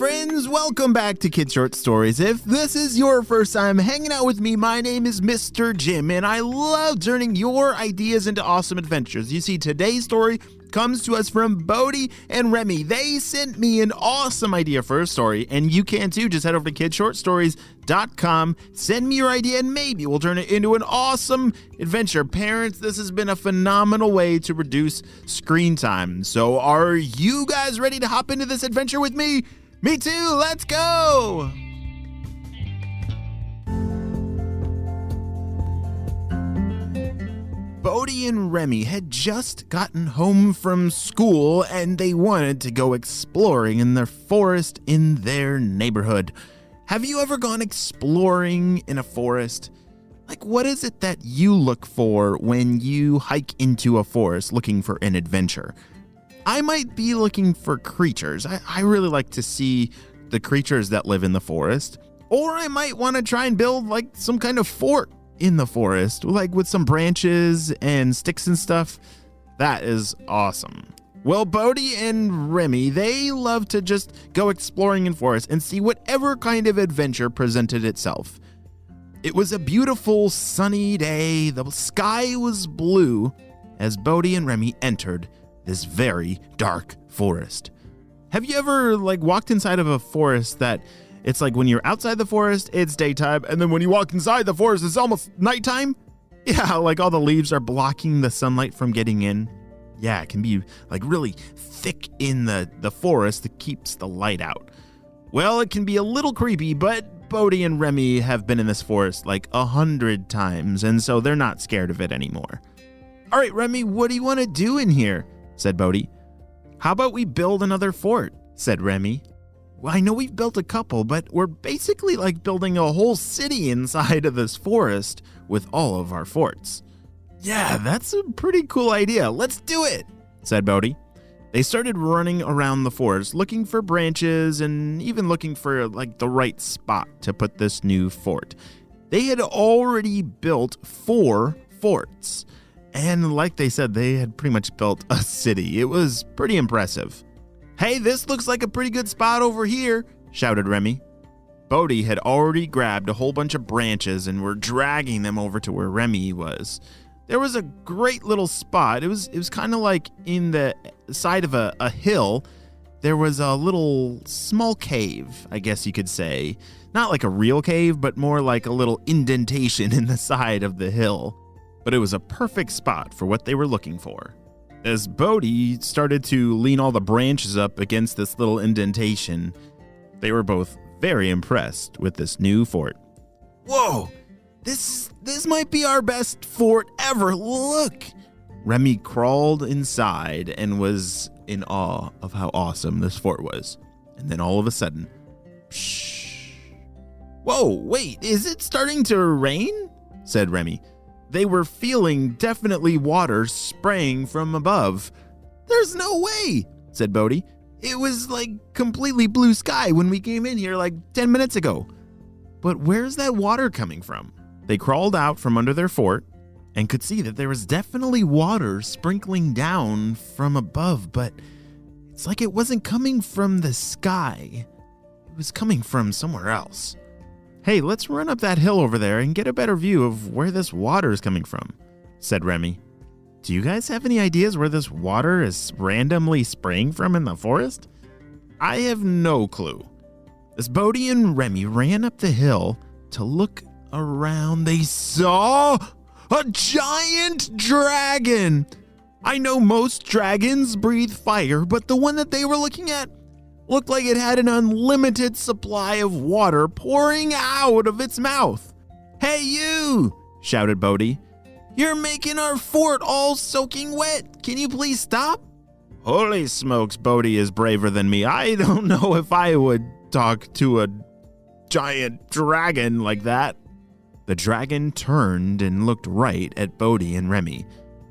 friends, welcome back to Kid Short Stories. If this is your first time hanging out with me, my name is Mr. Jim, and I love turning your ideas into awesome adventures. You see, today's story comes to us from Bodhi and Remi. They sent me an awesome idea for a story, and you can too. Just head over to kidshortstories.com, send me your idea, and maybe we'll turn it into an awesome adventure. Parents, this has been a phenomenal way to reduce screen time. So are you guys ready to hop into this adventure with me? Me too, let's go! Bodhi and Remi had just gotten home from school and they wanted to go exploring in the forest in their neighborhood. Have you ever gone exploring in a forest? Like, what is it that you look for when you hike into a forest looking for an adventure? I might be looking for creatures. I really like to see the creatures that live in the forest. Or I might want to try and build like some kind of fort in the forest, like with some branches and sticks and stuff. That is awesome. Well, Bodhi and Remi, they love to just go exploring in forests and see whatever kind of adventure presented itself. It was a beautiful sunny day. The sky was blue as Bodhi and Remi entered this very dark forest. Have you ever walked inside of a forest that it's like when you're outside the forest, it's daytime, and then when you walk inside the forest, it's almost nighttime? Yeah, like all the leaves are blocking the sunlight from getting in. Yeah, it can be like really thick in the forest that keeps the light out. Well, it can be a little creepy, but Bodhi and Remi have been in this forest like 100 times, and so they're not scared of it anymore. All right, Remi, what do you want to do in here? Said Bodhi. How about we build another fort? Said Remi. Well, I know we've built a couple, but we're basically like building a whole city inside of this forest with all of our forts. Yeah, that's a pretty cool idea. Let's do it, said Bodhi. They started running around the forest, looking for branches and even looking for like the right spot to put this new fort. They had already built 4 forts. And like they said, they had pretty much built a city. It was pretty impressive. Hey, this looks like a pretty good spot over here, shouted Remi. Bodhi had already grabbed a whole bunch of branches and were dragging them over to where Remi was. There was a great little spot. It was kind of like in the side of a hill. There was a little small cave, I guess you could say. Not like a real cave, but more like a little indentation in the side of the hill. But it was a perfect spot for what they were looking for. As Bodhi started to lean all the branches up against this little indentation, they were both very impressed with this new fort. Whoa, this might be our best fort ever. Look! Remi crawled inside and was in awe of how awesome this fort was. And then all of a sudden, psh! Whoa, wait, is it starting to rain? Said Remi. They were feeling definitely water spraying from above. There's no way, said Bodhi. It was like completely blue sky when we came in here like 10 minutes ago. But where's that water coming from? They crawled out from under their fort and could see that there was definitely water sprinkling down from above, but it's like it wasn't coming from the sky. It was coming from somewhere else. Hey, let's run up that hill over there and get a better view of where this water is coming from, said Remi. Do you guys have any ideas where this water is randomly spraying from in the forest? I have no clue. As Bodhi and Remi ran up the hill to look around, they saw a giant dragon. I know most dragons breathe fire, but the one that they were looking at looked like it had an unlimited supply of water pouring out of its mouth. Hey you, shouted Bodhi. You're making our fort all soaking wet. Can you please stop? Holy smokes, Bodhi is braver than me. I don't know if I would talk to a giant dragon like that. The dragon turned and looked right at Bodhi and Remi.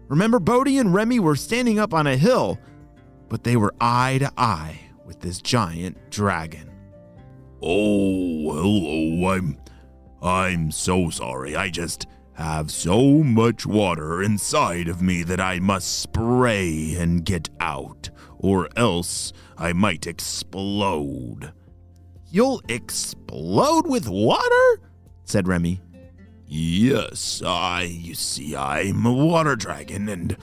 Remember, Bodhi and Remi were standing up on a hill, but they were eye to eye with this giant dragon. Oh, hello, I'm so sorry. I just have so much water inside of me that I must spray and get out, or else I might explode, You'll explode with water? Said Remi. Yes, you see, I'm a water dragon, and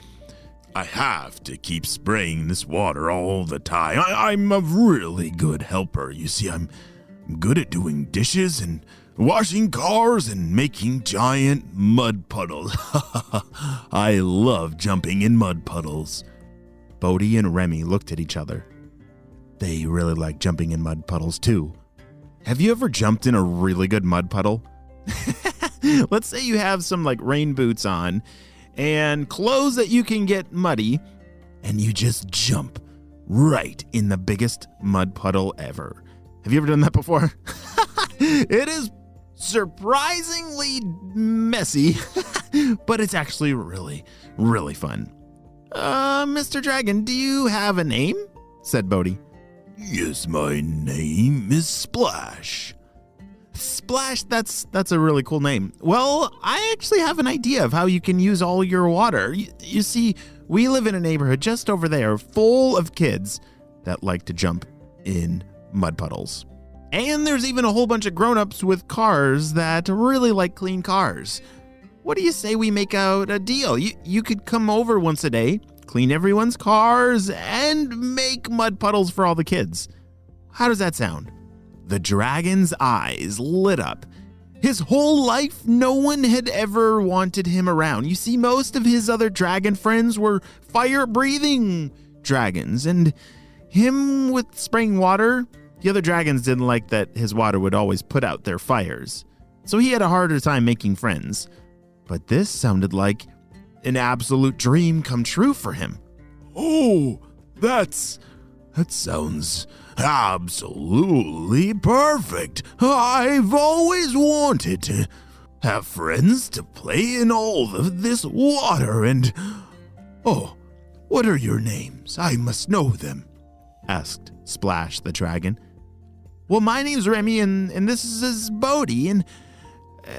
I have to keep spraying this water all the time. I'm a really good helper. You see, I'm good at doing dishes and washing cars and making giant mud puddles. I love jumping in mud puddles. Bodhi and Remi looked at each other. They really like jumping in mud puddles too. Have you ever jumped in a really good mud puddle? Let's say you have some rain boots on and clothes that you can get muddy, and you just jump right in the biggest mud puddle ever. Have you ever done that before? It is surprisingly messy, but it's actually really, really fun. Mr. Dragon, do you have a name? Said Bodhi. Yes, my name is Splash. Splash, that's a really cool name. Well, I actually have an idea of how you can use all your water. You see, we live in a neighborhood just over there full of kids that like to jump in mud puddles. And there's even a whole bunch of grown-ups with cars that really like clean cars. What do you say we make out a deal? You could come over once a day, clean everyone's cars, and make mud puddles for all the kids. How does that sound? The dragon's eyes lit up. His whole life, no one had ever wanted him around. You see, most of his other dragon friends were fire-breathing dragons, and him with spraying water, the other dragons didn't like that his water would always put out their fires. So he had a harder time making friends. But this sounded like an absolute dream come true for him. Oh, that sounds absolutely perfect. I've always wanted to have friends to play in all of this water, and oh, what are your names? I must know them, asked Splash the dragon. Well, my name's Remi, and this is Bodhi, and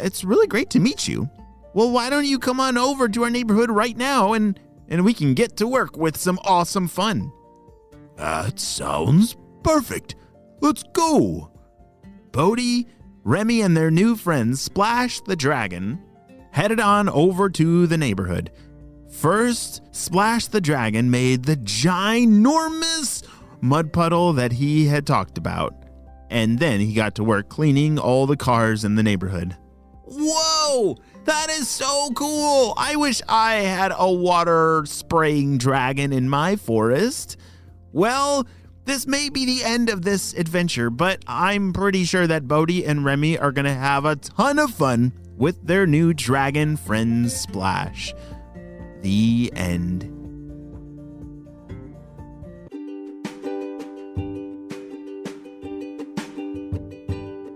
it's really great to meet you. Well, why don't you come on over to our neighborhood right now, and we can get to work with some awesome fun. That sounds perfect. Let's go. Bodhi, Remi, and their new friends, Splash the dragon, headed on over to the neighborhood. First, Splash the dragon made the ginormous mud puddle that he had talked about, and then he got to work cleaning all the cars in the neighborhood. Whoa! That is so cool! I wish I had a water spraying dragon in my forest. Well, this may be the end of this adventure, but I'm pretty sure that Bodhi and Remi are going to have a ton of fun with their new dragon friend Splash. The end.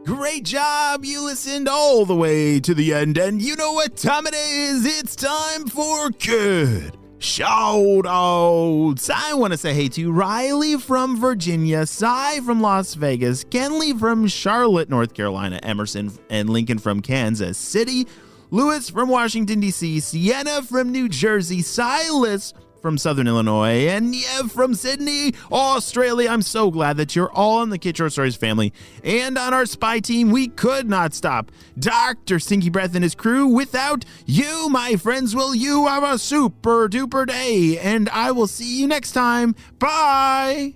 Great job! You listened all the way to the end, and you know what time it is? It's time for Kid Shout-outs! I want to say hey to Riley from Virginia, Cy from Las Vegas, Kenley from Charlotte, North Carolina, Emerson and Lincoln from Kansas City, Lewis from Washington, D.C., Sienna from New Jersey, Silas from Southern Illinois, and Niev from Sydney, Australia. I'm so glad that you're all in the Kid Short Stories family. And on our spy team, we could not stop Dr. Stinky Breath and his crew. Without you, my friends, will you have a super duper day. And I will see you next time. Bye.